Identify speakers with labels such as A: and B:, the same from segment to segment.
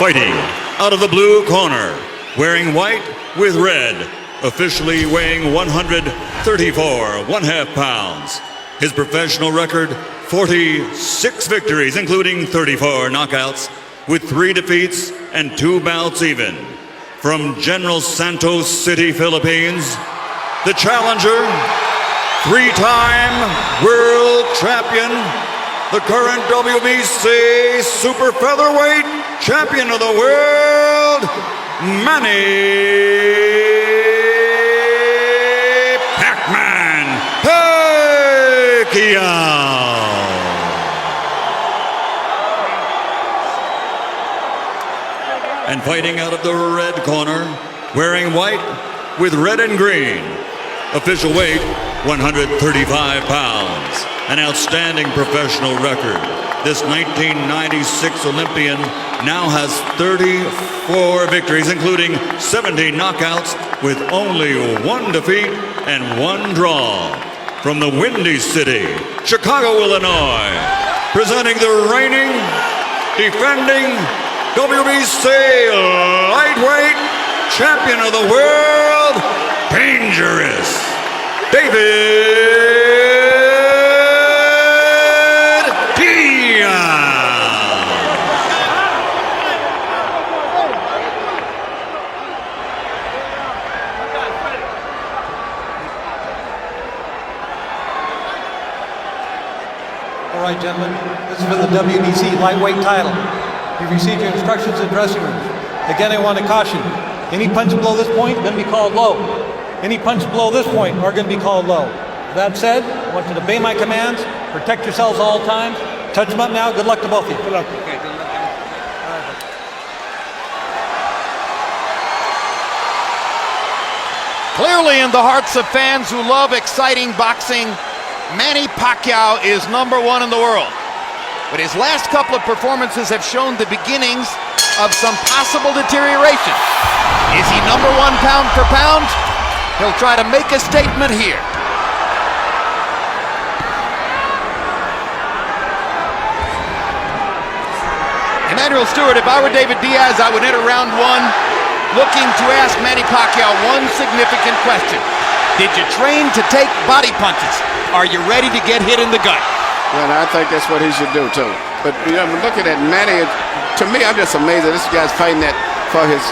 A: Fighting out of the blue corner, wearing white with red, officially weighing 134 1/2 pounds. His professional record, 46 victories, including 34 knockouts, with 3 defeats and 2 bouts even. From General Santos City, Philippines, the challenger, 3-time world champion, the current WBC super featherweight champion of the world, MANNY PACQUIAO. And fighting out of the red corner, wearing white with red and green, official weight 135 pounds, an outstanding professional record. This 1996 Olympian now has 34 victories, including 17 knockouts, with only 1 defeat and 1 draw. From the Windy City, Chicago, Illinois, presenting the reigning, defending WBC lightweight champion of the world, Dangerous David DIAZ.
B: All right, gentlemen, this is for the WBC lightweight title. You've received your instructions in the dressing room. Again, I want to caution, any punch below this point is going to be called low. Any punch below this point are going to be called low. That said, I want you to obey my commands, protect yourselves all times. Touch them up now. Good luck to both of you. Good luck. Okay, good luck.
C: Clearly in the hearts of fans who love exciting boxing, Manny Pacquiao is #1 in the world. But his last couple of performances have shown the beginnings of some possible deterioration. Is he #1 pound for pound? He'll try to make a statement here. Emmanuel Stewart, if I were David Diaz, I would enter round 1 looking to ask Manny Pacquiao one significant question. Did you train to take body punches? Are you ready to get hit in the gut?
D: Well, I think that's what he should do, too. But, you know, looking at Manny, to me, I'm just amazed that this guy's fighting that for his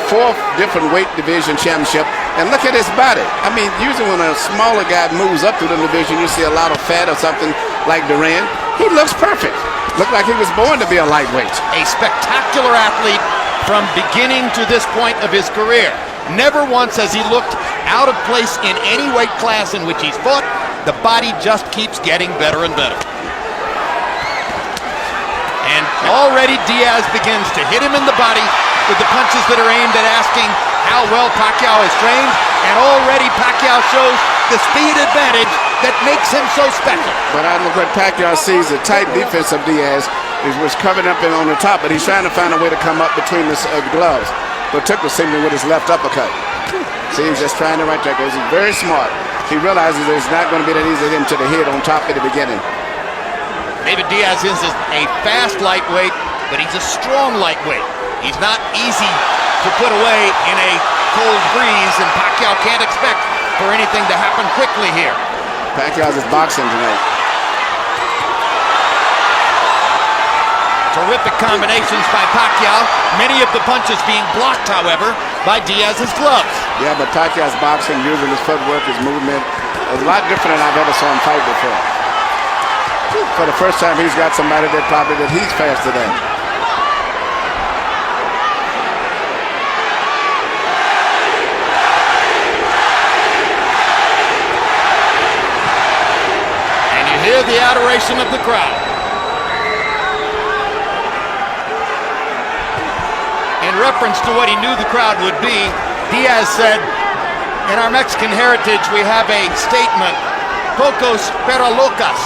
D: 4th different weight division championship. And look at his body. I mean, usually when a smaller guy moves up through the division, you see a lot of fat or something like Duran. He looks perfect. Looked like he was born to be a lightweight.
C: A spectacular athlete from beginning to this point of his career. Never once has he looked out of place in any weight class in which he's fought. The body just keeps getting better and better. And already Diaz begins to hit him in the body with the punches that are aimed at asking how well Pacquiao is trained. And already Pacquiao shows the speed advantage that makes him so special.
D: But I look what Pacquiao sees, the tight defense of Diaz was covered up on the top, but he's trying to find a way to come up between the gloves. But took was seemingly with his left uppercut. See, he's just trying to right there. He's very smart. He realizes that it's not going to be that easy to hit him to the head on top at the beginning.
C: David Diaz is a fast lightweight, but he's a strong lightweight. He's not easy to put away in a cold breeze, and Pacquiao can't expect for anything to happen quickly here.
D: Pacquiao's is boxing tonight.
C: Terrific combinations by Pacquiao. Many of the punches being blocked, however, by Diaz's gloves.
D: Yeah, but Pacquiao's boxing, using his footwork, his movement, is a lot different than I've ever saw him fight before. For the first time, he's got somebody that he's faster than.
C: And you hear the adoration of the crowd. In reference to what he knew the crowd would be, Diaz said, in our Mexican heritage, we have a statement, pocos pero locas.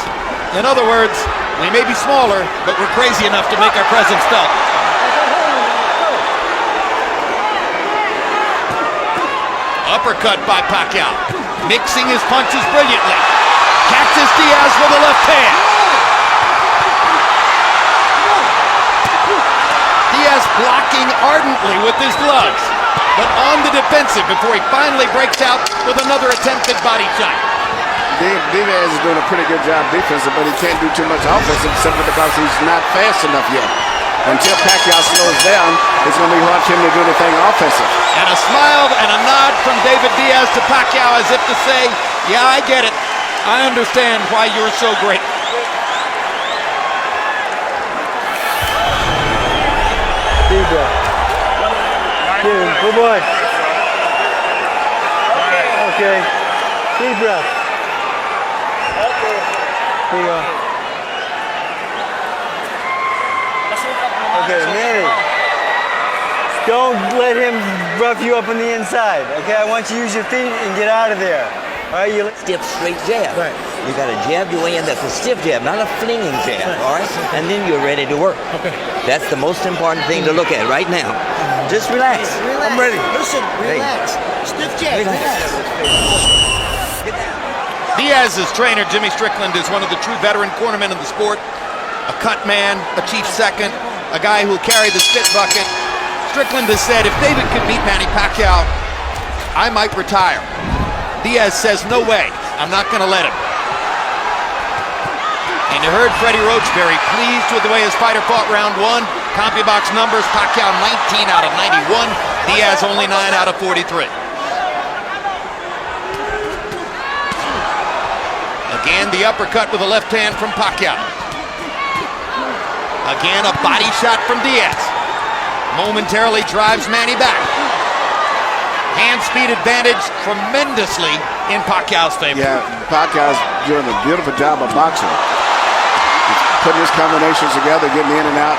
C: In other words, we may be smaller, but we're crazy enough to make our presence felt. Uppercut by Pacquiao, mixing his punches brilliantly. Catches Diaz with a left hand. Diaz blocked desperately with his gloves, but on the defensive before he finally breaks out with another attempted body shot.
D: Diaz is doing a pretty good job defensive, but he can't do too much offensive simply because he's not fast enough yet. Until Pacquiao slows down, it's going to be hard for him to do anything offensive.
C: And a smile and a nod from David Diaz to Pacquiao as if to say, yeah, I get it. I understand why you're so great.
E: Deep breath. Good boy. Okay. Deep breath. Here you go. Okay, Manny. Don't let him rough you up on the inside. Okay, I want you to use your feet and get out of there. All right, you
F: stiff, straight jab.
E: Right.
F: You got to jab your way in. That's a stiff jab, not a flinging jab.
E: Right.
F: All right, and then you're ready to work.
E: Okay.
F: That's the most important thing to look at right now. Just relax.
E: I'm ready.
F: Listen, relax.
E: Stiff jab.
F: Relax.
C: Diaz's trainer, Jimmy Strickland, is one of the true veteran cornermen in the sport. A cut man, a chief second, a guy who'll carry the spit bucket. Strickland has said, if David could beat Manny Pacquiao, I might retire. Diaz says, no way, I'm not going to let him. And you heard Freddie Roach very pleased with the way his fighter fought round one. CompuBox numbers, Pacquiao 19 out of 91, Diaz only 9 out of 43. Again, the uppercut with a left hand from Pacquiao. Again, a body shot from Diaz. Momentarily drives Manny back. Hand speed advantage tremendously in Pacquiao's favor.
D: Yeah, Pacquiao's doing a beautiful job of boxing. He's putting his combinations together, getting in and out.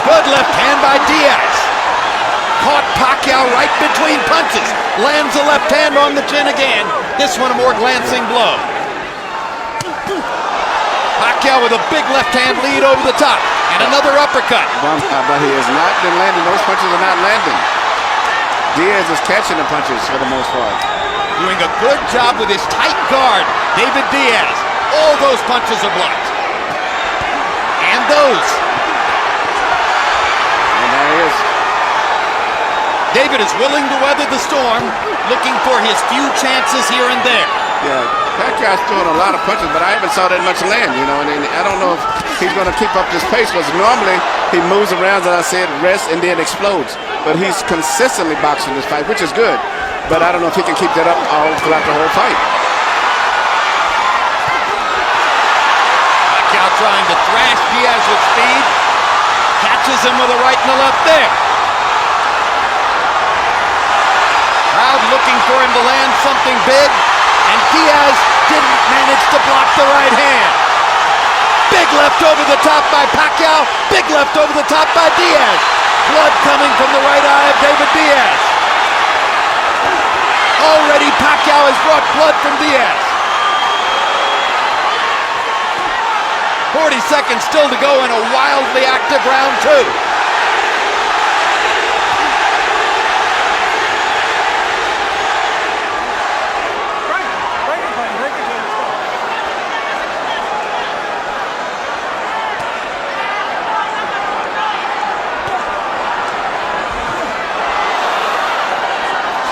C: Good left hand by Diaz. Caught Pacquiao right between punches. Lands a left hand on the chin again. This one a more glancing blow. Pacquiao with a big left hand lead over the top. And another uppercut.
D: But he has not been landing. Those punches are not landing. Diaz is catching the punches for the most part.
C: Doing a good job with his tight guard. David Diaz. All those punches are blocked. And those.
D: And there he is.
C: David is willing to weather the storm, looking for his few chances here and there.
D: Yeah, Pacquiao's throwing a lot of punches, but I haven't saw that much land, you know, and I don't know if he's going to keep up this pace, because normally he moves around, as I said, rests, and then explodes. But he's consistently boxing this fight, which is good, but I don't know if he can keep that up all throughout the whole fight.
C: Pacquiao trying to thrash Diaz with speed. Catches him with a right and a left there. Crowd looking for him to land something big, and Diaz didn't manage to block the right hand. Big left over the top by Pacquiao, big left over the top by Diaz. Blood coming from the right eye of David Diaz. Already Pacquiao has brought blood from Diaz. 40 seconds still to go in a wildly active round two.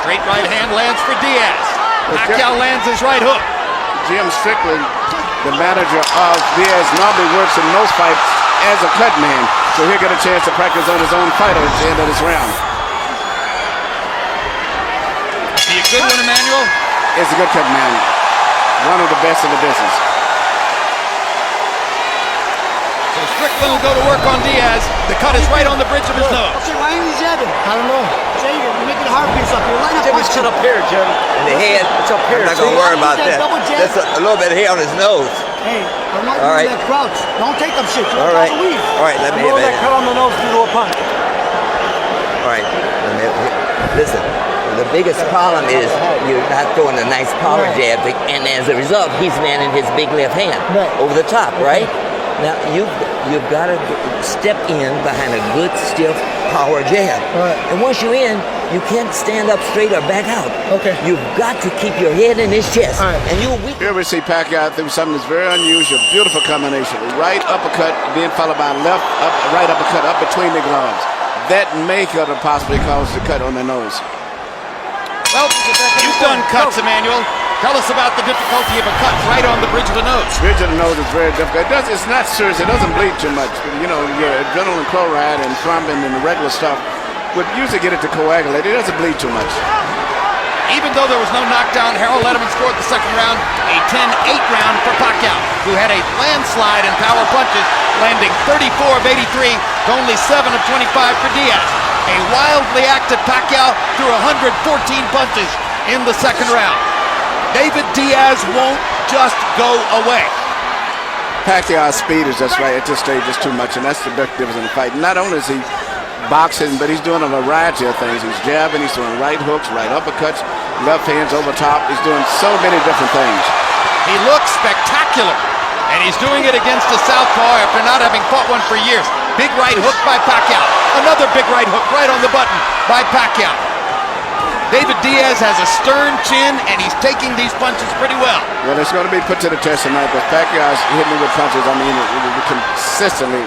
C: Straight right hand lands for Diaz. Pacquiao lands his right hook.
D: Jim Strickland, the manager of Diaz, normally works in most fights as a cut man, so he'll get a chance to practice on his own fighter at the end of this round.
C: Is he a good one, Emmanuel?
D: It's a good cut man. One of the best in the business.
C: So Strickland will go to work on Diaz. The cut is right on the bridge of his nose.
G: Okay, why ain't he jabbing? I don't know. Jay, you're making heartbeats up here. Line up.
E: Jimmy, sit up here, Jim.
F: And the head,
E: It's up here.
F: I'm not going to worry about that. That's a little bit of hair on his nose.
G: Hey, I'm not
F: All
G: doing
F: right.
G: that crouch. Don't take them shit.
F: All right.
G: Weave.
F: All right, let me
E: Roll
F: hit
E: that cut on the nose to do a punch.
F: All right. Listen, the biggest problem is you're not throwing a nice power jab, and as a result, he's landing his big left hand over the top, right? Now, you've got to step in behind a good, stiff power jab.
G: Right.
F: And once you're in, you can't stand up straight or back out.
G: Okay.
F: You've got to keep your head in his chest.
G: All right.
F: And you'll weak.
D: Here we see Pacquiao do something that's very unusual. Beautiful combination. Right uppercut being followed by right uppercut up between the gloves. That may could have possibly caused the cut on the nose.
C: Well, you've done cuts, Emmanuel. Tell us about the difficulty of a cut right on the bridge of the nose.
D: Bridge of the nose is very difficult. It's not serious. It doesn't bleed too much. You know, your adrenaline chloride and thrombin and the regular stuff would usually get it to coagulate. It doesn't bleed too much.
C: Even though there was no knockdown, Harold Letterman scored the second round, a 10-8 round for Pacquiao, who had a landslide in power punches, landing 34 of 83 to only 7 of 25 for Diaz. A wildly active Pacquiao threw 114 punches in the second round. David Diaz won't just go away.
D: Pacquiao's speed is just right at this stage, just too much, and that's the big difference in the fight. Not only is he boxing, but he's doing a variety of things. He's jabbing, he's doing right hooks, right uppercuts, left hands over top. He's doing so many different things.
C: He looks spectacular, and he's doing it against a southpaw after not having fought one for years. Big right hook by Pacquiao. Another big right hook right on the button by Pacquiao. David Diaz has a stern chin, and he's taking these punches pretty well.
D: Well, it's going to be put to the test tonight, but Pacquiao's hitting me with punches. I mean, consistently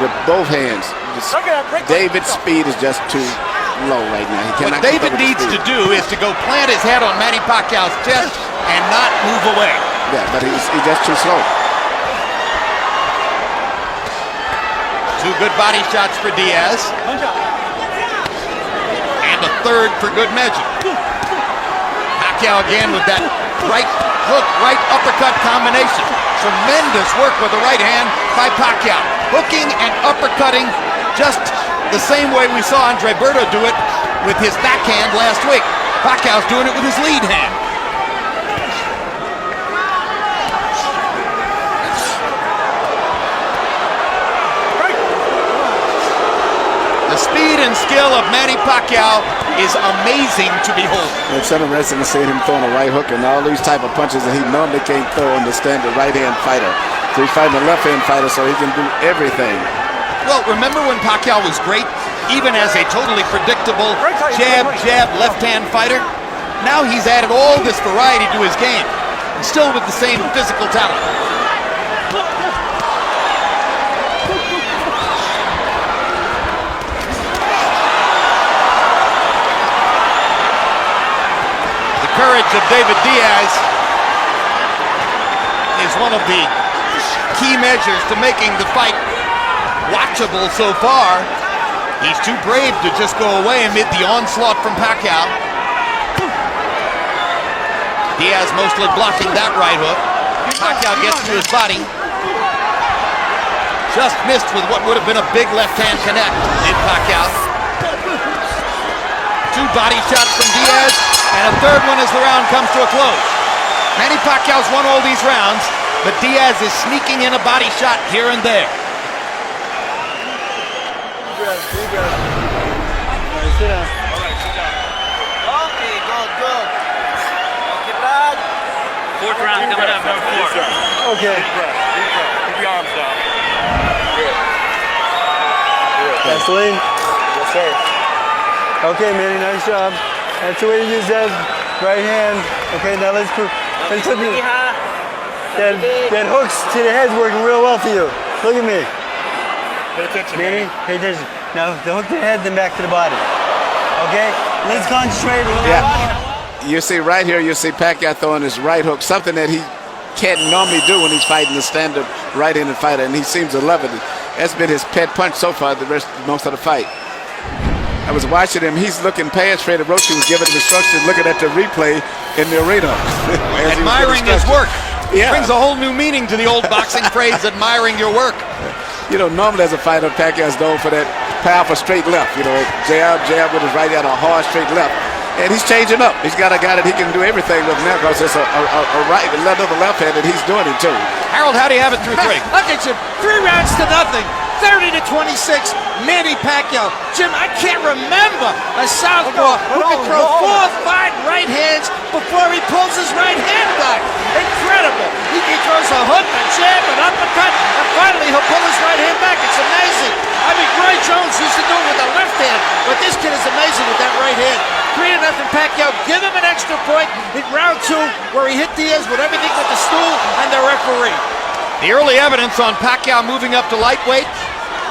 D: with both hands. David's speed is just too low right now. He
C: What
D: cannot keep
C: David
D: up with the
C: needs
D: speed.
C: to do is to go plant his head on Manny Pacquiao's chest and not move away.
D: Yeah, but he's just too slow.
C: Two good body shots for Diaz. And a third for good measure. Pacquiao again with that right hook, right uppercut combination. Tremendous work with the right hand by Pacquiao. Hooking and uppercutting just the same way we saw Andre Berto do it with his backhand last week. Pacquiao's doing it with his lead hand. The speed and skill of Manny Pacquiao is amazing to behold.
D: It's interesting to see him throwing a right hook and all these type of punches that he normally can't throw in the standard right-hand fighter. So he's fighting a left-hand fighter, so he can do everything.
C: Well, remember when Pacquiao was great, even as a totally predictable jab, left-hand fighter? Now he's added all this variety to his game, and still with the same physical talent. The courage of David Diaz is one of the key measures to making the fight watchable so far. He's too brave to just go away amid the onslaught from Pacquiao. Diaz mostly blocking that right hook. Pacquiao gets to his body. Just missed with what would have been a big left-hand connect in Pacquiao. Two body shots from Diaz, and a third one as the round comes to a close. Manny Pacquiao's won all these rounds, but Diaz is sneaking in a body shot here and there.
H: Fourth round coming up, number 4.
E: Okay.
H: Keep your arms down.
E: Vaseline.
D: Yes, sir.
E: Okay, Manny, nice job. That's the way to use that right hand. Okay, now let's put that hooks to the head's working real well for you. Look at me.
H: Pay attention,
E: Manny, pay attention. Now the hook to the head, then back to the body. Okay? Let's concentrate a little bit.
D: You see right here, you see Pacquiao throwing his right hook, something that he can't normally do when he's fighting the standard right-handed fighter, and he seems to love it. That's been his pet punch so far most of the fight. I was watching him. He's looking past Freddie Roach. He was giving him instructions, looking at the replay in the arena.
C: Admiring his work.
D: Yeah.
C: Brings a whole new meaning to the old boxing phrase, admiring your work.
D: You know, normally as a fighter, Pacquiao's known for that powerful straight left. You know, jab with his right hand, a hard straight left. And he's changing up. He's got a guy that he can do everything with now because it's a right, another left hand, and he's doing it too.
C: Harold, how do you have it through 3?
I: Look at you, 3 rounds to nothing. 30-26, Manny Pacquiao. Jim, I can't remember a southpaw who can throw 4 or 5 right hands before he pulls his right hand back. Incredible. He throws a hook, a jab, an uppercut, and finally he'll pull his right hand back. It's amazing. I mean, Roy Jones used to do it with the left hand, but this kid is having Pacquiao give him an extra point in round 2 where he hit Diaz with everything but the stool and the referee.
C: The early evidence on Pacquiao moving up to lightweight,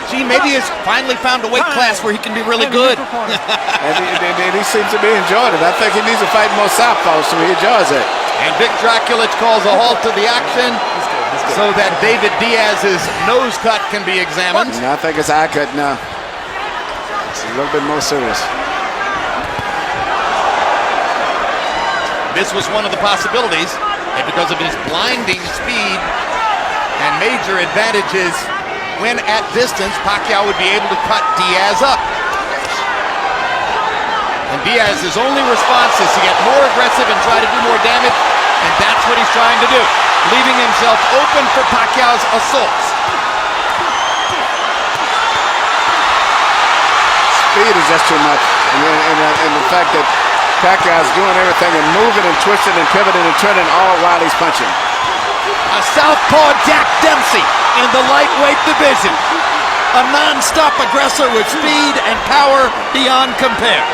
C: gee, maybe he's finally found a weight class where he can be really good.
D: and he seems to be enjoying it. I think he needs to fight more southpaws, so he enjoys it.
C: And Vic Draculich calls a halt to the action so that David Diaz's nose cut can be examined.
D: And I think it's eye cut now. It's a little bit more serious.
C: This was one of the possibilities, and because of his blinding speed and major advantages when at distance, Pacquiao would be able to cut Diaz up. And Diaz's only response is to get more aggressive and try to do more damage, and that's what he's trying to do, leaving himself open for Pacquiao's assaults.
D: Speed is just too much, and the fact that Pacquiao's doing everything and moving and twisting and pivoting and turning all while he's punching.
C: A southpaw Jack Dempsey in the lightweight division. A non-stop aggressor with speed and power beyond compare.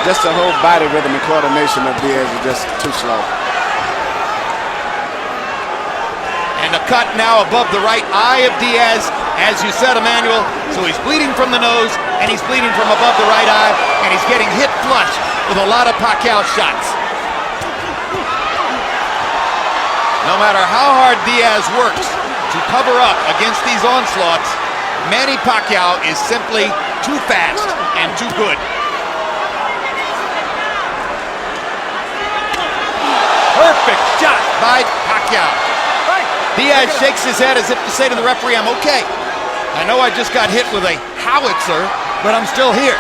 D: Just the whole body rhythm and coordination of Diaz is just too slow.
C: And a cut now above the right eye of Diaz, as you said, Emmanuel. So he's bleeding from the nose, and he's bleeding from above the right eye, and he's getting hit flush with a lot of Pacquiao shots. No matter how hard Diaz works to cover up against these onslaughts, Manny Pacquiao is simply too fast and too good. Perfect shot by Pacquiao. Diaz shakes his head as if to say to the referee, I'm okay. I know I just got hit with a howitzer, but I'm still here.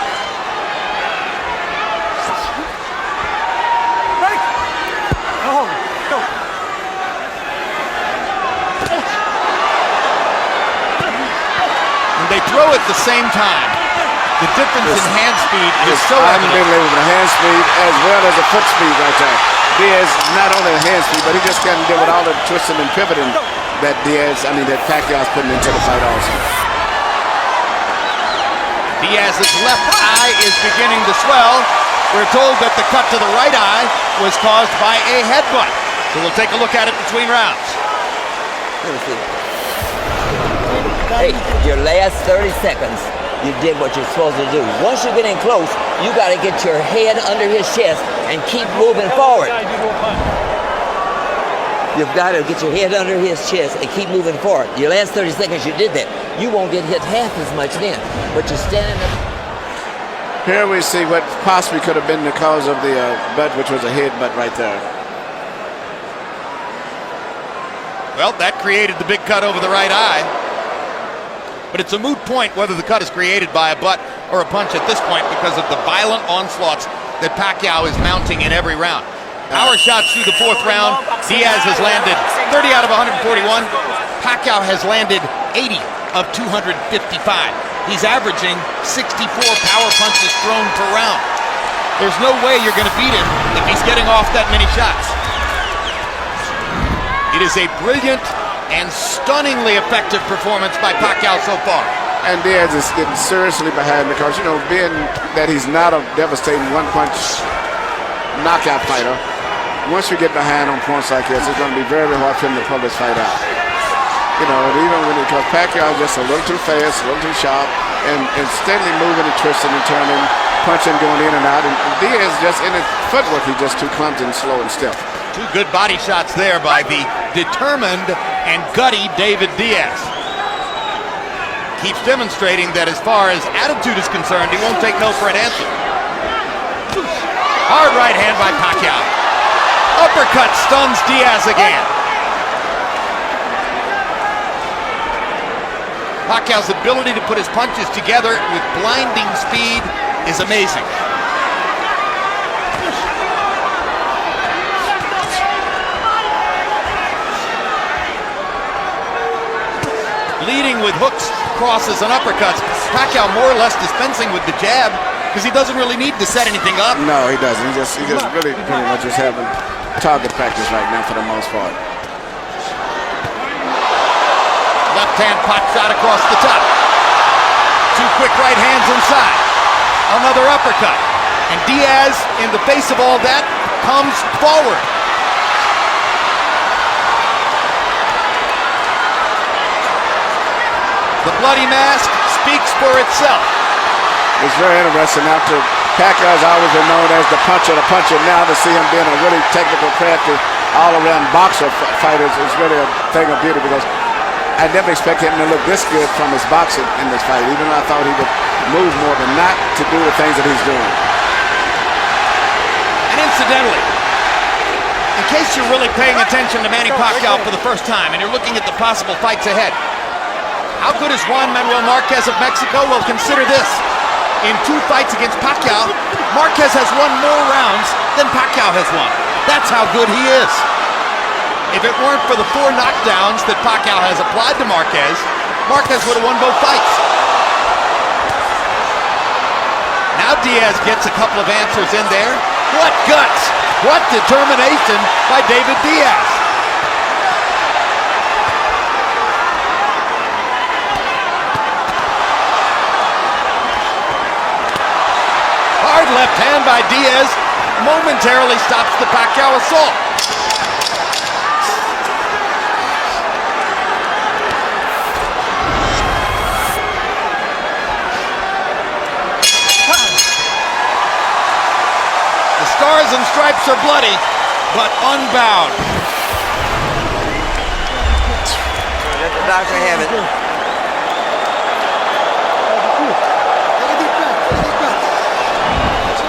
C: And they throw at the same time. The difference in hand speed is so evident.
D: Unbelievable. The hand speed as well as the foot speed right there. Diaz, not only the hand speed, but he just can't deal with all the twisting and pivoting that that Pacquiao's putting into the fight also.
C: Diaz's left eye is beginning to swell. We're told that the cut to the right eye was caused by a headbutt. So we'll take a look at it between rounds.
F: Hey, your last 30 seconds, you did what you're supposed to do. Once you get in close, you got to get your head under his chest and keep moving forward. You've got to get your head under his chest and keep moving forward. Your last 30 seconds, you did that. You won't get hit half as much then, but you're standing up.
D: Here we see what possibly could have been the cause of the butt, which was a headbutt right there.
C: Well, that created the big cut over the right eye. But it's a moot point whether the cut is created by a butt or a punch at this point because of the violent onslaughts that Pacquiao is mounting in every round. Power shots through the 4th round. Diaz has landed 30 out of 141. Pacquiao has landed 80 of 255. He's averaging 64 power punches thrown per round. There's no way you're going to beat him if he's getting off that many shots. It is a brilliant and stunningly effective performance by Pacquiao so far.
D: And Diaz is getting seriously behind because, being that he's not a devastating one-punch knockout fighter, once you get behind on points like this, it's going to be very, very hard for him to pull this fight out. Even because Pacquiao is just a little too fast, a little too sharp, and steadily moving and twisting and turning, punching, going in and out. And Diaz just in his footwork, he's just too clumsy and slow and stiff.
C: Two good body shots there by the determined and gutty David Diaz. Keeps demonstrating that as far as attitude is concerned, he won't take no for an answer. Hard right hand by Pacquiao. Uppercut stuns Diaz again. Pacquiao's ability to put his punches together with blinding speed is amazing. Leading with hooks, crosses, and uppercuts. Pacquiao more or less dispensing with the jab because he doesn't really need to set anything up.
D: No, he doesn't. He just really pretty much just having target practice right now for the most part.
C: Left hand pot shot across the top. Two quick right hands inside. Another uppercut. And Diaz, in the face of all that, comes forward. The bloody mask speaks for itself.
D: It's very interesting. After Pacquiao's always been known as the puncher, now to see him being a really technical, crafty, all-around boxer fighter is really a thing of beauty, because I never expected him to look this good from his boxing in this fight, even though I thought he would move more, but not to do the things that he's doing.
C: And incidentally, in case you're really paying attention to Manny Pacquiao for the first time and you're looking at the possible fights ahead, how good is Juan Manuel Marquez of Mexico? Well, consider this. In 2 fights against Pacquiao, Marquez has won more rounds than Pacquiao has won. That's how good he is. If it weren't for the 4 knockdowns that Pacquiao has applied to Marquez, Marquez would have won both fights. Now Diaz gets a couple of answers in there. What guts! What determination by David Diaz! Hard left hand by Diaz momentarily stops the Pacquiao assault. The stars and stripes are bloody, but unbowed.
F: Let the doctor have it.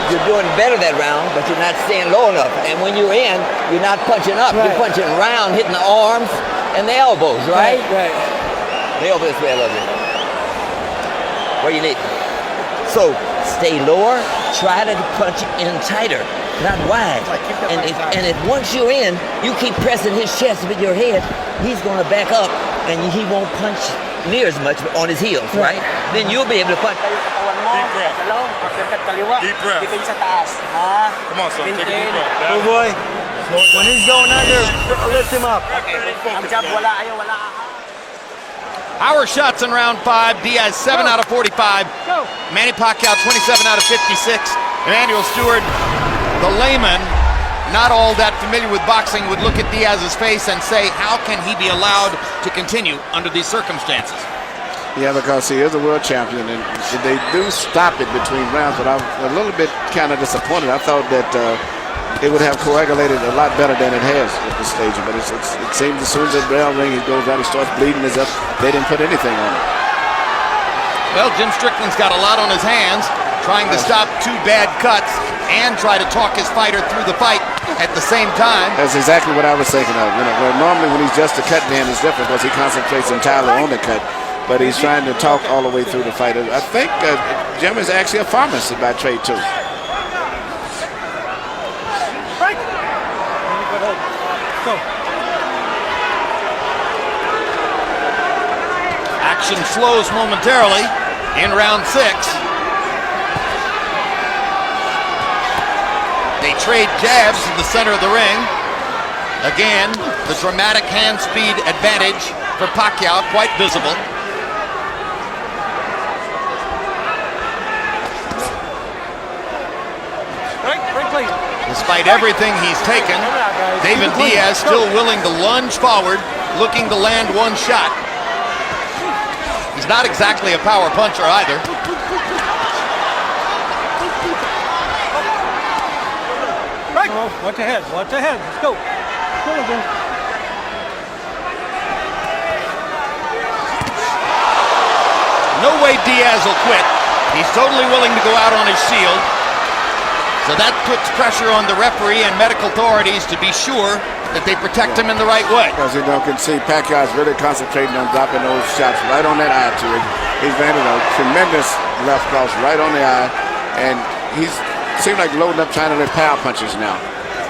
F: You're doing better that round, but you're not staying low enough. And when you're in, you're not punching up. You're punching round, hitting the arms and the elbows, right?
E: Right.
F: The elbow this way a little bit. Where you need. So stay lower. Try to punch in tighter, not wide. And if once you're in, you keep pressing his chest with your head, he's going to back up, and he won't punch near as much on his heels, right? Then you'll be able to punch.
H: Deep breath. Deep breath. Come on, son. Take a deep breath.
E: Oh boy. When he's going under, lift him up.
C: Power shots in round 5. Diaz 7 out of 45. Manny Pacquiao 27 out of 56. Emmanuel Stewart, the layman, not all that familiar with boxing, would look at Diaz's face and say, how can he be allowed to continue under these circumstances?
D: Yeah, because he is a world champion, and they do stop it between rounds, but I'm a little bit kind of disappointed. I thought that it would have coagulated a lot better than it has at this stage, but it seems as soon as that bell ring, he goes out, he starts bleeding his up. They didn't put anything on it.
C: Well, Jim Strickland's got a lot on his hands, trying to stop 2 bad cuts and try to talk his fighter through the fight at the same time.
D: That's exactly what I was thinking of. Where normally when he's just a cut man, it's different because he concentrates entirely on the cut, but he's trying to talk all the way through the fight. I think Jim is actually a pharmacist by trade too.
C: Action slows momentarily in round 6. They trade jabs in the center of the ring. Again, the dramatic hand speed advantage for Pacquiao, quite visible. Despite everything he's taken, David Diaz still willing to lunge forward, looking to land 1 shot. He's not exactly a power puncher either.
B: Watch ahead, watch ahead. Let's go.
C: No way Diaz will quit. He's totally willing to go out on his shield. So that puts pressure on the referee and medical authorities to be sure that they protect him in the right way.
D: Because you can see Pacquiao's really concentrating on dropping those shots right on that eye to it. He's landed a tremendous left cross right on the eye, and he's seems like loading up trying to let power punches now.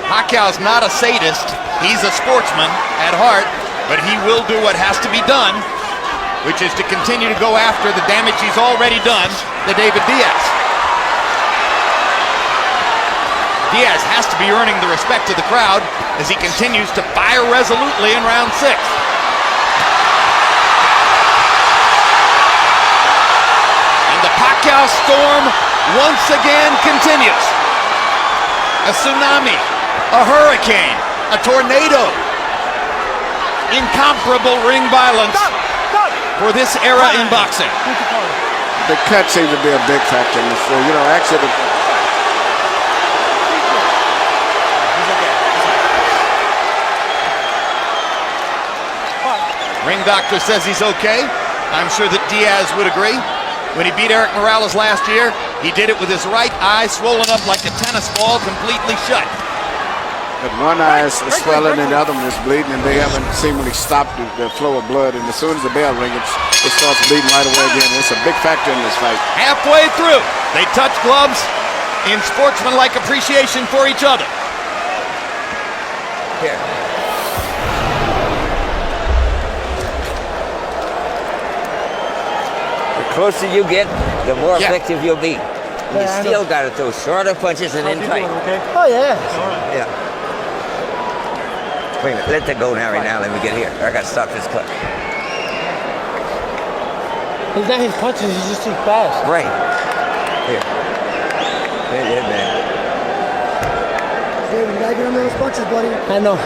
C: Pacquiao's not a sadist. He's a sportsman at heart, but he will do what has to be done, which is to continue to go after the damage he's already done to David Diaz. Diaz has to be earning the respect of the crowd as he continues to fire resolutely in round 6. And the Pacquiao Pacquiao storm once again continues. A tsunami, a hurricane, a tornado. Incomparable ring violence for this era in boxing.
D: The cut seems to be a big factor in this. You know, actually,
C: ring doctor says he's okay. I'm sure that Diaz would agree. When he beat Eric Morales last year, he did it with his right eye swollen up like a tennis ball, completely shut.
D: but one eye is swelling and the other one is bleeding, and they haven't seemingly stopped the flow of blood. And as soon as the bell rings, it starts bleeding right away again. It's a big factor in this fight.
C: Halfway through, they touch gloves in sportsmanlike appreciation for each other.
F: Here. The closer you get, the more effective you'll be. You still got to throw shorter punches and then tight.
G: Oh, yeah.
F: Yeah. Wait a minute, let that go now, right now. Let me get here. I got to stop this cut.
G: He's not his punches, he's just too fast.
F: Right. Here. Yeah, man.
G: Hey, we got to get him those punches, buddy. I know.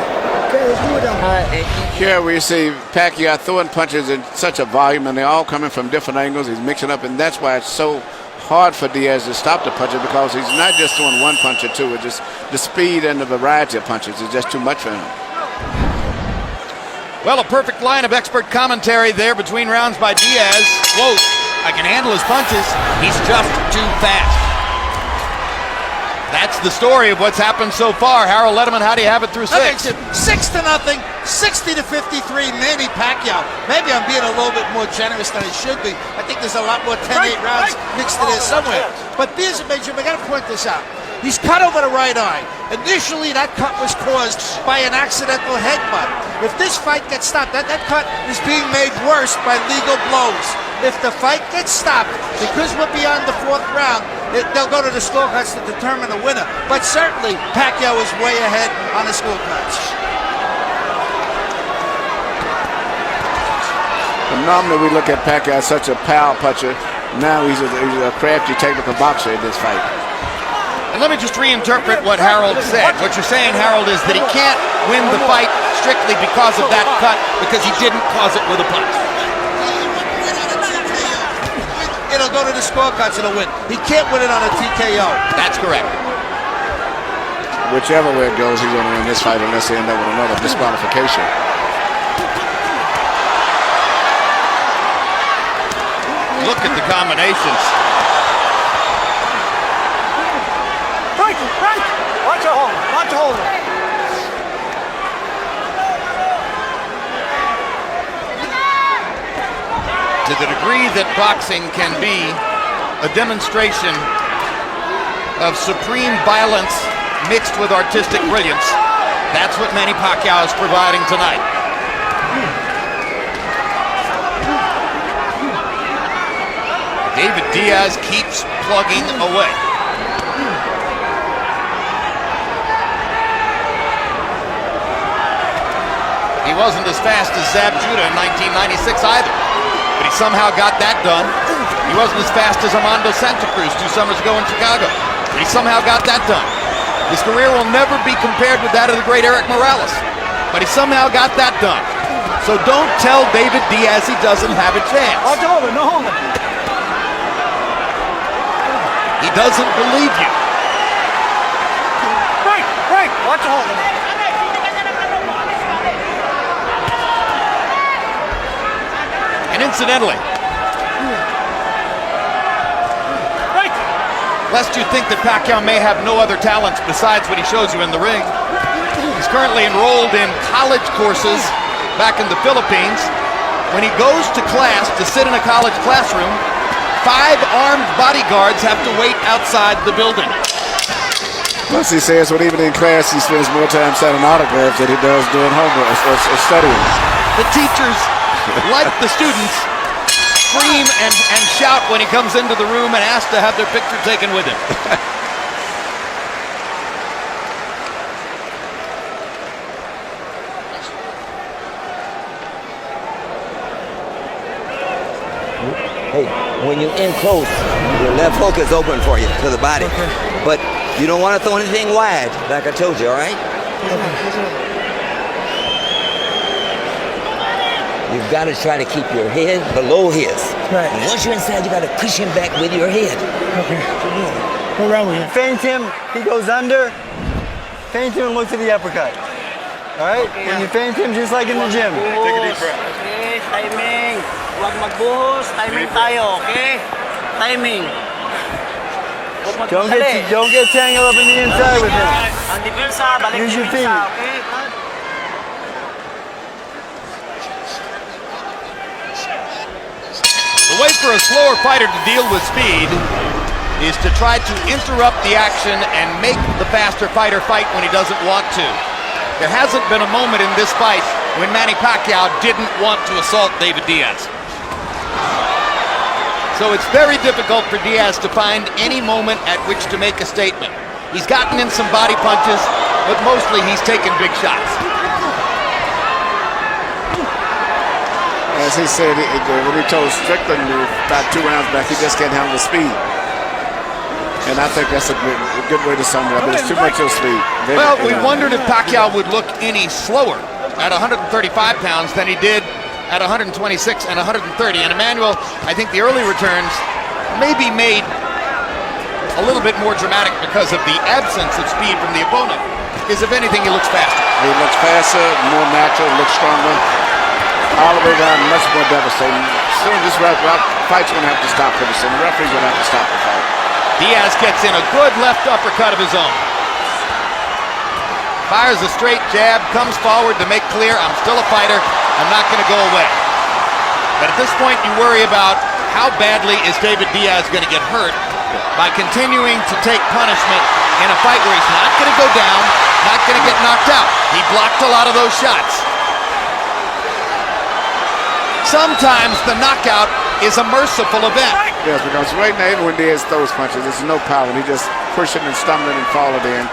G: Okay, let's do it now. All right.
D: Here we see Pacquiao throwing punches in such a volume, and they're all coming from different angles. He's mixing up, and that's why it's so hard for Diaz to stop the punches, because he's not just throwing one punch or two. It's just the speed and the variety of punches is just too much for him.
C: Well, a perfect line of expert commentary there between rounds by Diaz. Quote, I can handle his punches. He's just too fast. That's the story of what's happened so far. Harold Letterman, how do you have it through six?
I: 6-0, 60-53, Manny Pacquiao. Maybe I'm being a little bit more generous than I should be. I think there's a lot more 10-8 rounds mixed in there somewhere. But here's a major, I gotta point this out. He's cut over the right eye. Initially, that cut was caused by an accidental headbutt. If this fight gets stopped, that cut is being made worse by legal blows. If the fight gets stopped, because we're beyond the fourth round, they'll go to the scorecards to determine the winner. But certainly, Pacquiao is way ahead on the scorecards.
D: Normally we look at Pacquiao as such a power puncher. Now he's a crafty technical boxer in this fight.
C: And let me just reinterpret what Harold said. What you're saying, Harold, is that he can't win the fight strictly because of that cut, because he didn't cause it with a punch.
I: It'll go to the scorecards, it'll win. He can't win it on a TKO.
C: That's correct.
D: Whichever way it goes, he's going to win this fight unless they end up with another disqualification.
C: Look at the combinations.
G: Right. Watch your hold. Watch your hold.
C: To the degree that boxing can be a demonstration of supreme violence mixed with artistic brilliance, that's what Manny Pacquiao is providing tonight. David Diaz keeps plugging away. He wasn't as fast as Zab Judah in 1996 either, but he somehow got that done. He wasn't as fast as Armando Santa Cruz 2 summers ago in Chicago, but he somehow got that done. His career will never be compared with that of the great Eric Morales, but he somehow got that done. So don't tell David Diaz he doesn't have a chance.
G: Watch your hold. No holding.
C: He doesn't believe you.
G: Right. Watch your hold.
C: And incidentally, lest you think that Pacquiao may have no other talents besides what he shows you in the ring, he's currently enrolled in college courses back in the Philippines. When he goes to class to sit in a college classroom, 5 armed bodyguards have to wait outside the building.
D: Plus he says when even in class he spends more time signing autographs than he does doing homework or studying.
C: The teachers, like the students, scream and shout when he comes into the room and ask to have their picture taken with him.
F: Hey. when you're in close, your left hook is open for you to the body. But you don't want to throw anything wide, like I told you, all right? You've got to try to keep your head below his.
G: Right.
F: And once you're inside, you got to push him back with your head.
G: Okay. Go around with him.
E: Feint him, he goes under. Feint him and look to the uppercut. All right? When you feint him, just like in the gym.
H: Take a deep breath.
J: Okay, timing. Huwag magbuhos. Timing tayo, okay? Timing. Huwag magmadali.
E: Don't get tangled up in the inside with him.
J: Ang depensa, balik
E: Use your feet.
J: depensa, okay?
C: The way for a slower fighter to deal with speed is to try to interrupt the action and make the faster fighter fight when he doesn't want to. There hasn't been a moment in this fight when Manny Pacquiao didn't want to assault David Diaz. So it's very difficult for Diaz to find any moment at which to make a statement. He's gotten in some body punches, but mostly he's taken big shots.
D: As he said, when he told Strickland about 2 rounds back, he just can't handle the speed. And I think that's a good way to sum it up. But it's too much of speed.
C: Well, we wondered if Pacquiao would look any slower at 135 pounds than he did at 126 and 130. And Emmanuel, I think the early returns may be made a little bit more dramatic because of the absence of speed from the opponent. Because if anything, he looks faster.
D: He looks faster, more natural, looks stronger. All the way down, much more devastating. Soon this fight's going to have to stop pretty soon. The referee's going to have to stop the fight.
C: Diaz gets in a good left uppercut of his own. Fires a straight jab, comes forward to make clear, I'm still a fighter, I'm not going to go away. But at this point, you worry about how badly is David Diaz going to get hurt by continuing to take punishment in a fight where he's not going to go down, not going to get knocked out. He blocked a lot of those shots. Sometimes the knockout is a merciful event.
D: Yes, because right now, even when Diaz throws punches, there's no power. He just pushing and stumbling and falling in.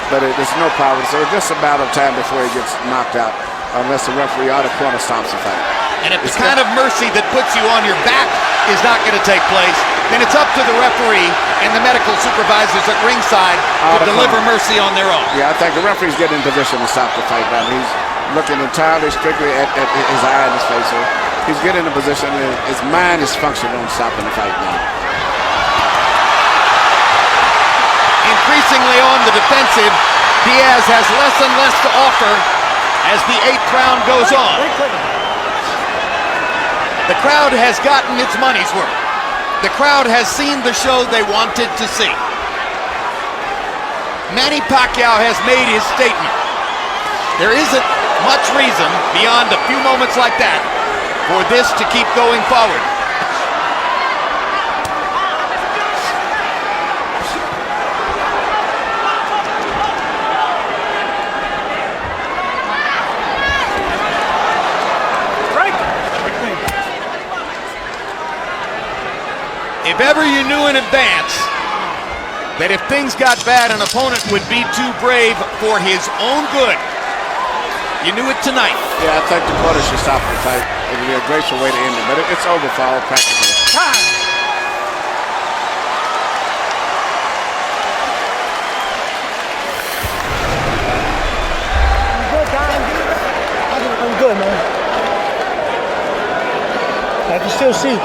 D: But there's no power. So it's just a matter of time before he gets knocked out, unless the referee or the corner stops the fight.
C: And if the kind of mercy that puts you on your back is not going to take place, then it's up to the referee and the medical supervisors at ringside to deliver mercy on their own.
D: Yeah, I think the referee's getting in position to stop the fight now. He's looking entirely strictly at his eye and his face. So he's getting in a position and his mind is functioning on stopping the fight now.
C: Increasingly on the defensive, Diaz has less and less to offer as the 8th round goes on. The crowd has gotten its money's worth. The crowd has seen the show they wanted to see. Manny Pacquiao has made his statement. There isn't much reason beyond a few moments like that for this to keep going forward. If ever you knew in advance that if things got bad, an opponent would be too brave for his own good, you knew it tonight.
D: Yeah, I think the corner should stop the fight. It would be a graceful way to end it, but it's over for all practically.
G: I'm good, man. I can still see.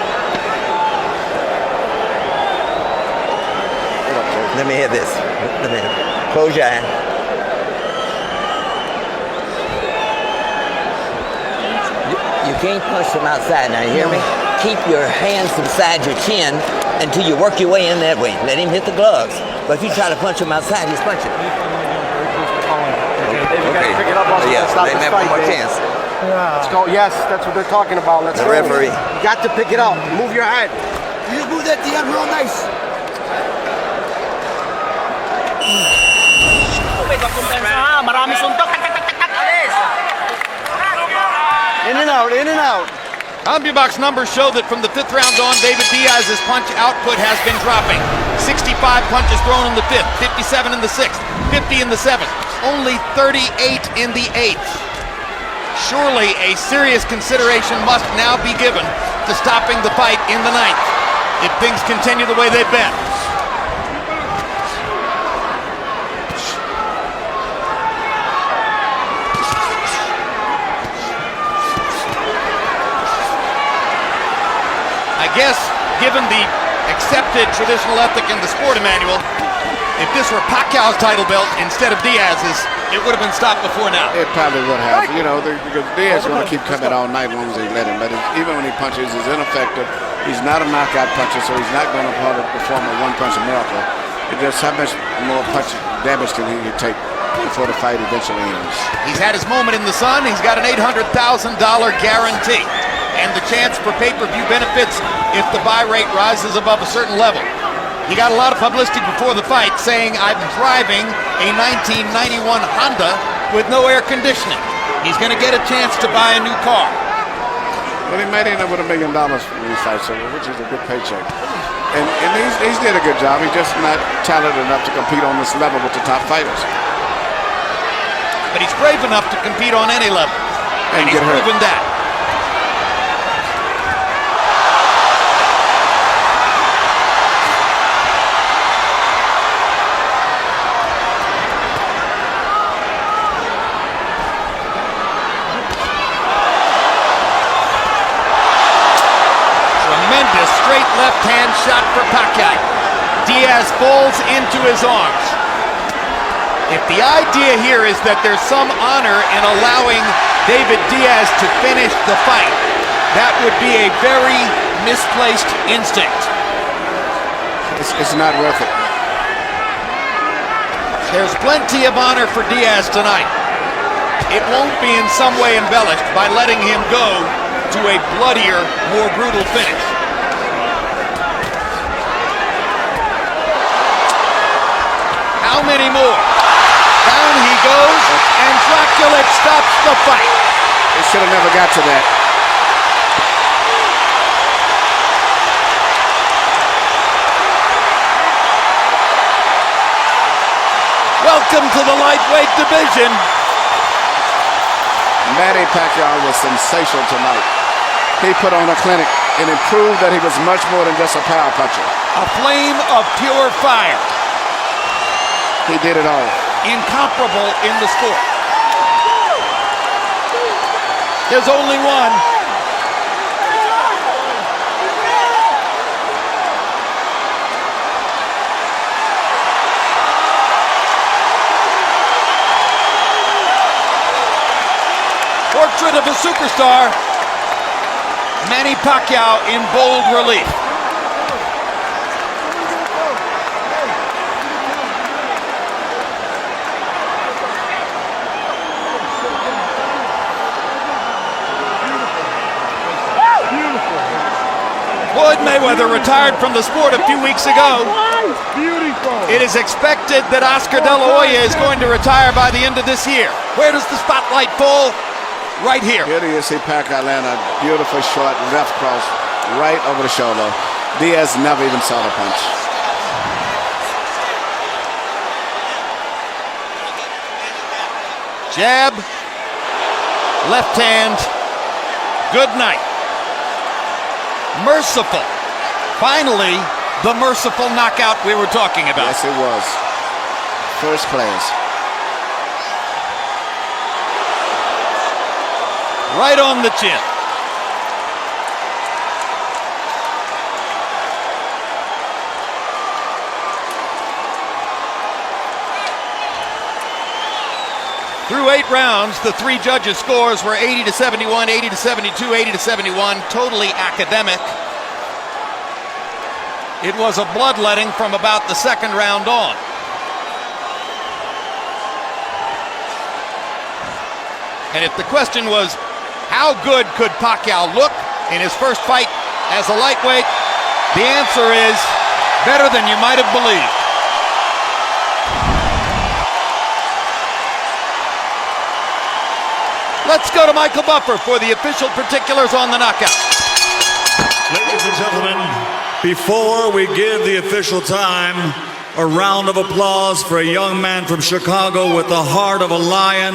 F: Let me hear this. Let me close your eye. You can't punch from outside now, you hear me? Keep your hands beside your chin until you work your way in that way. Let him hit the gloves. But if you try to punch him outside, he's punching. Okay.
H: Pick it up also.
F: Yeah,
H: Stop
F: let him
H: this
F: have one
H: fight,
F: more
H: man.
F: chance.
H: Let's go. Yes, that's what they're talking about. Let's
F: The
H: go.
F: referee.
H: You got to pick it up. Move your head.
G: You move that DIAZ real nice.
J: Marami suntok.
E: In and out, in and out.
C: CompuBox numbers show that from the 5th round on, David Diaz's punch output has been dropping. 65 punches thrown in the 5th, 57 in the 6th, 50 in the 7th, only 38 in the 8th. Surely a serious consideration must now be given to stopping the fight in the 9th. if things continue the way they've been. I guess, given the accepted traditional ethic in the sport, Emmanuel, if this were Pacquiao's title belt instead of Diaz's, it would have been stopped before now.
D: It probably would have, you know, because Diaz is going to keep coming all night long as they let him. But even when he punches, he's ineffective. He's not a knockout puncher, so he's not going to perform a one-punch miracle. It's just how much more punch damage can he take before the fight eventually ends.
C: He's had his moment in the sun. He's got an $800,000 guarantee and the chance for pay-per-view benefits if the buy rate rises above a certain level. He got a lot of publicity before the fight saying, I'm driving a 1991 Honda with no air conditioning. He's going to get a chance to buy a new car.
D: Well, he might end up with $1 million when he fights over, which is a good paycheck. And he's did a good job. He's just not talented enough to compete on this level with the top fighters.
C: But he's brave enough to compete on any level. And he's proven that. Straight left-hand shot for Pacquiao. Diaz falls into his arms. If the idea here is that there's some honor in allowing David Diaz to finish the fight, that would be a very misplaced instinct.
D: It's not worth it.
C: There's plenty of honor for Diaz tonight. It won't be in some way embellished by letting him go to a bloodier, more brutal finish. How many more? Down he goes, and Dracula stops the fight.
D: He should have never got to that.
C: Welcome to the lightweight division.
D: Manny Pacquiao was sensational tonight. He put on a clinic and it proved that he was much more than just a power puncher.
C: A flame of pure fire.
D: He did it all.
C: Incomparable in the sport. There's only one. Portrait of a superstar. Manny Pacquiao in bold relief. Floyd Mayweather retired from the sport a few weeks ago. It is expected that Oscar De La Hoya is going to retire by the end of this year. Where does the spotlight fall? Right here.
D: Here you see Pacquiao land a beautiful short left cross right over the shoulder. Diaz never even saw the punch.
C: Jab, left hand, good night. Merciful. Finally, the merciful knockout we were talking about.
D: Yes, it was. First class.
C: Right on the chin. Through 8 rounds, the 3 judges' scores were 80-71, 80-72, 80-71, totally academic. It was a bloodletting from about the 2nd round on. And if the question was, how good could Pacquiao look in his first fight as a lightweight, the answer is better than you might have believed. Let's go to Michael Buffer for the official particulars on the knockout.
A: Ladies and gentlemen, before we give the official time, a round of applause for a young man from Chicago with the heart of a lion,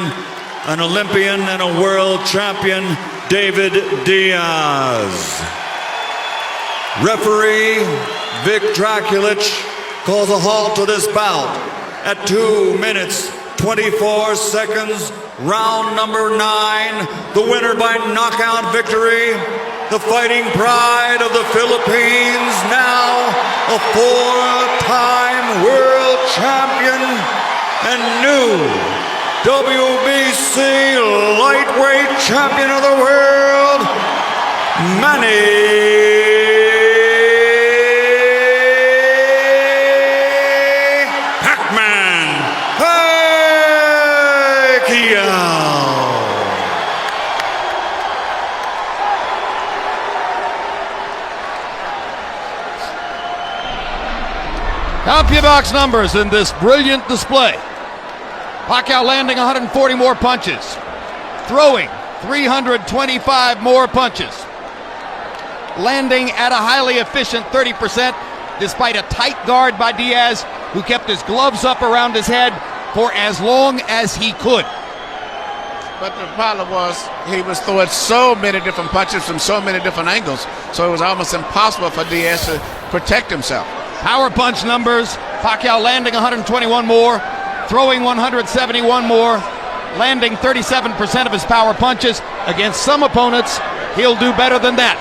A: an Olympian and a world champion, David Diaz. Referee Vic Draculich calls a halt to this bout at 2 minutes 24 seconds, round number 9. The winner by knockout victory, the fighting pride of the Philippines, now a 4-time world champion and new WBC lightweight champion of the world, MANNY
C: Company box numbers in this brilliant display. Pacquiao landing 140 more punches, throwing 325 more punches, landing at a highly efficient 30% despite a tight guard by Diaz, who kept his gloves up around his head for as long as he could.
D: But the problem was he was throwing so many different punches from so many different angles, so it was almost impossible for Diaz to protect himself.
C: Power punch numbers, Pacquiao landing 121 more, throwing 171 more, landing 37% of his power punches. Against some opponents, he'll do better than that.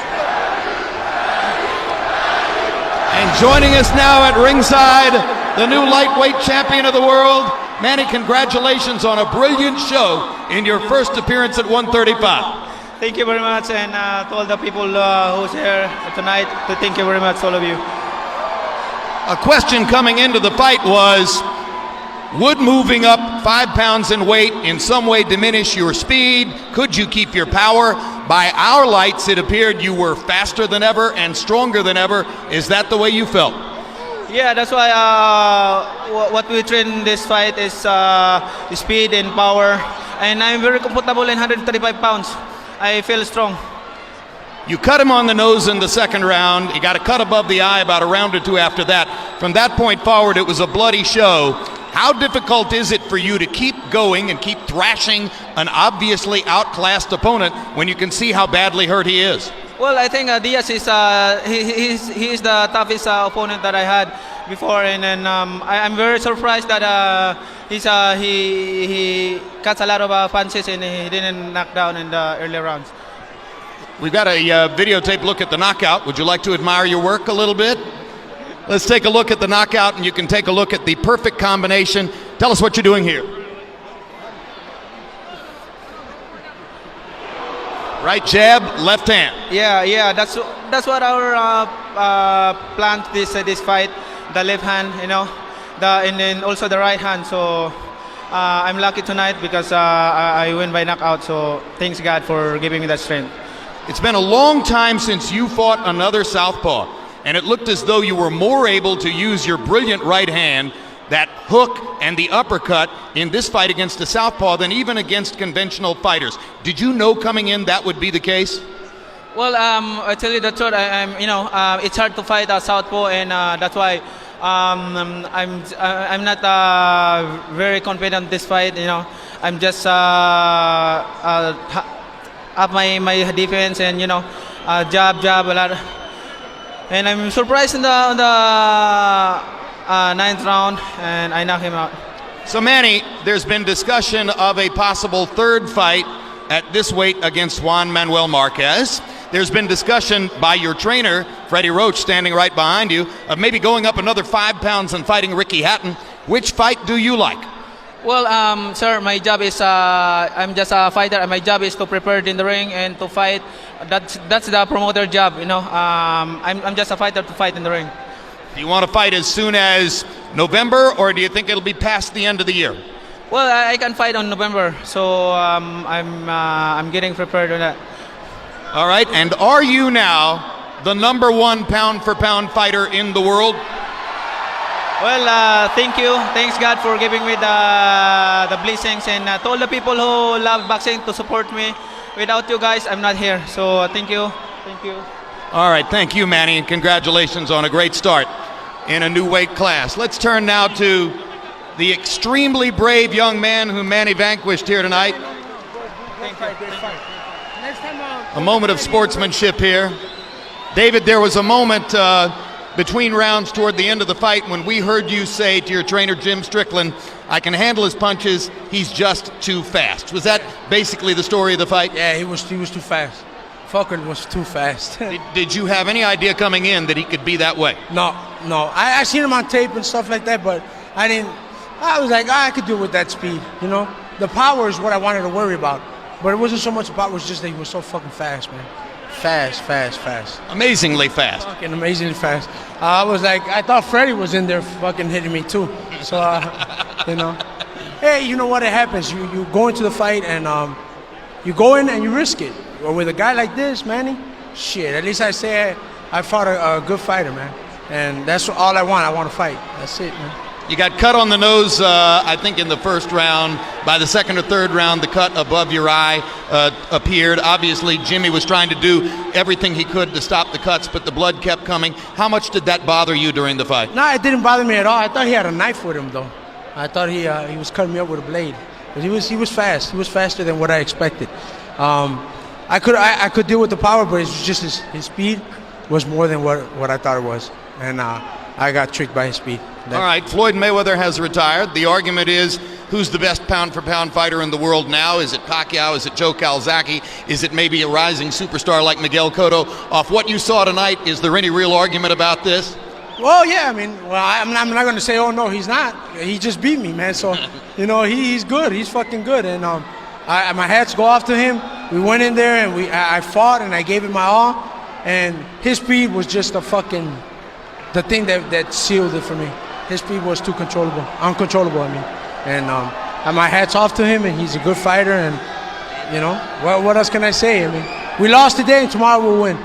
C: And joining us now at ringside, the new lightweight champion of the world, Manny, congratulations on a brilliant show in your first appearance at 135.
E: Thank you very much, and to all the people who's here tonight, thank you very much, all of you.
C: A question coming into the fight was, would moving up 5 pounds in weight in some way diminish your speed? Could you keep your power? By our lights, it appeared you were faster than ever and stronger than ever. Is that the way you felt?
E: Yeah, that's why what we train in this fight is speed and power. And I'm very comfortable in 135 pounds. I feel strong.
C: You cut him on the nose in the second round. You got a cut above the eye about a round or two after that. From that point forward, it was a bloody show. How difficult is it for you to keep going and keep thrashing an obviously outclassed opponent when you can see how badly hurt he is?
E: Well, I think Diaz is he is the toughest opponent that I had before, and then I'm very surprised that he cuts a lot of punches and he didn't knock down in the early rounds.
C: We've got a videotape look at the knockout. Would you like to admire your work a little bit? Let's take a look at the knockout, and you can take a look at the perfect combination. Tell us what you're doing here. Right jab, left hand.
E: Yeah, that's what our plan this fight. The left hand, you know, and then also the right hand. So I'm lucky tonight because I win by knockout. So thanks God for giving me that strength.
C: It's been a long time since you fought another southpaw, and it looked as though you were more able to use your brilliant right hand, that hook and the uppercut in this fight against a southpaw than even against conventional fighters. Did you know coming in that would be the case?
E: Well, I tell you the truth. It's hard to fight a southpaw, and that's why I'm not very confident in this fight. You know, I'm just up my defense, and jab a lot. And I'm surprised in the 9th round, and I knock him out.
C: So Manny, there's been discussion of a possible third fight at this weight against Juan Manuel Marquez. There's been discussion by your trainer, Freddie Roach, standing right behind you, of maybe going up another 5 pounds and fighting Ricky Hatton. Which fight do you like?
E: Well, sir, my job is I'm just a fighter, and my job is to prepare in the ring and to fight. That's the promoter job, I'm just a fighter to fight in the ring.
C: Do you want to fight as soon as November, or do you think it'll be past the end of the year?
E: Well, I can fight on November, so I'm getting prepared on that.
C: All right, and are you now the #1 pound-for-pound fighter in the world?
E: Well, thank you. Thanks God for giving me the blessings, and to all the people who love boxing to support me. Without you guys, I'm not here. So thank you. Thank you.
C: All right, thank you, Manny, and congratulations on a great start in a new weight class. Let's turn now to the extremely brave young man whom Manny vanquished here tonight.
E: Thank you.
C: A moment of sportsmanship here. David, there was a moment between rounds toward the end of the fight when we heard you say to your trainer, Jim Strickland, I can handle his punches, he's just too fast. Was that basically the story of the fight?
I: Yeah, he was too fast. Fucker was too fast.
C: Did you have any idea coming in that he could be that way?
I: No. I seen him on tape and stuff like that, but I was like, I could do it with that speed, you know? The power is what I wanted to worry about. But it wasn't so much about, it was just that he was so fucking fast, man. Fast.
C: Amazingly fast.
I: Fucking amazingly fast. I was like, I thought Freddie was in there fucking hitting me too. So, you know. Hey, you know what? It happens. You go into the fight and you go in and you risk it. Or with a guy like this, Manny, shit, at least I say I fought a good fighter, man. And that's all I want. I want to fight. That's it, man.
C: You got cut on the nose, I think, in the first round. By the second or third round, the cut above your eye appeared. Obviously, Jimmy was trying to do everything he could to stop the cuts, but the blood kept coming. How much did that bother you during the fight?
I: No, it didn't bother me at all. I thought he had a knife with him, though. I thought he was cutting me up with a blade. But he was fast. He was faster than what I expected. I could deal with the power, but it's just his speed was more than what I thought it was. And I got tricked by his speed.
C: All right, Floyd Mayweather has retired. The argument is, who's the best pound-for-pound fighter in the world now? Is it Pacquiao? Is it Joe Calzaghe? Is it maybe a rising superstar like Miguel Cotto? Off what you saw tonight, is there any real argument about this?
I: Well, yeah, I mean, I'm not going to say, oh, no, he's not. He just beat me, man. So, you know, he's good. He's fucking good. And my hats go off to him. We went in there and I fought and I gave it my all. And his speed was just the thing that sealed it for me. His speed was too uncontrollable, I mean. And my hat's off to him, and he's a good fighter, and, you know, what else can I say? I mean, we lost today, and tomorrow we'll win.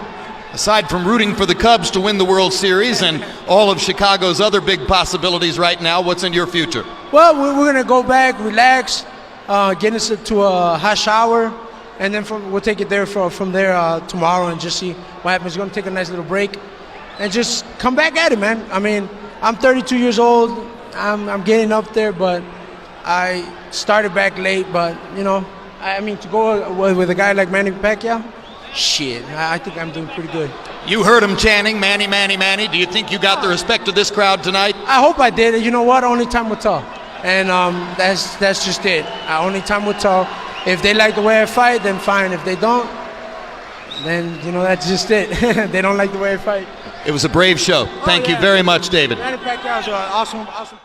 C: Aside from rooting for the Cubs to win the World Series and all of Chicago's other big possibilities right now, what's in your future?
I: Well, we're going to go back, relax, get into a hot shower, and then we'll take it there from there tomorrow and just see what happens. We're going to take a nice little break and just come back at it, man. I mean, I'm 32 years old. I'm getting up there, but I started back late. But, you know, I mean, to go with a guy like Manny Pacquiao, shit, I think I'm doing pretty good.
C: You heard him chanting, Manny, Manny, Manny. Do you think you got the respect of this crowd tonight?
I: I hope I did. You know what? Only time will tell. And that's just it. Only time will tell. If they like the way I fight, then fine. If they don't, then, you know, that's just it. They don't like the way I fight.
C: It was a brave show. Thank you very much, David.
I: Manny Pacquiao is an awesome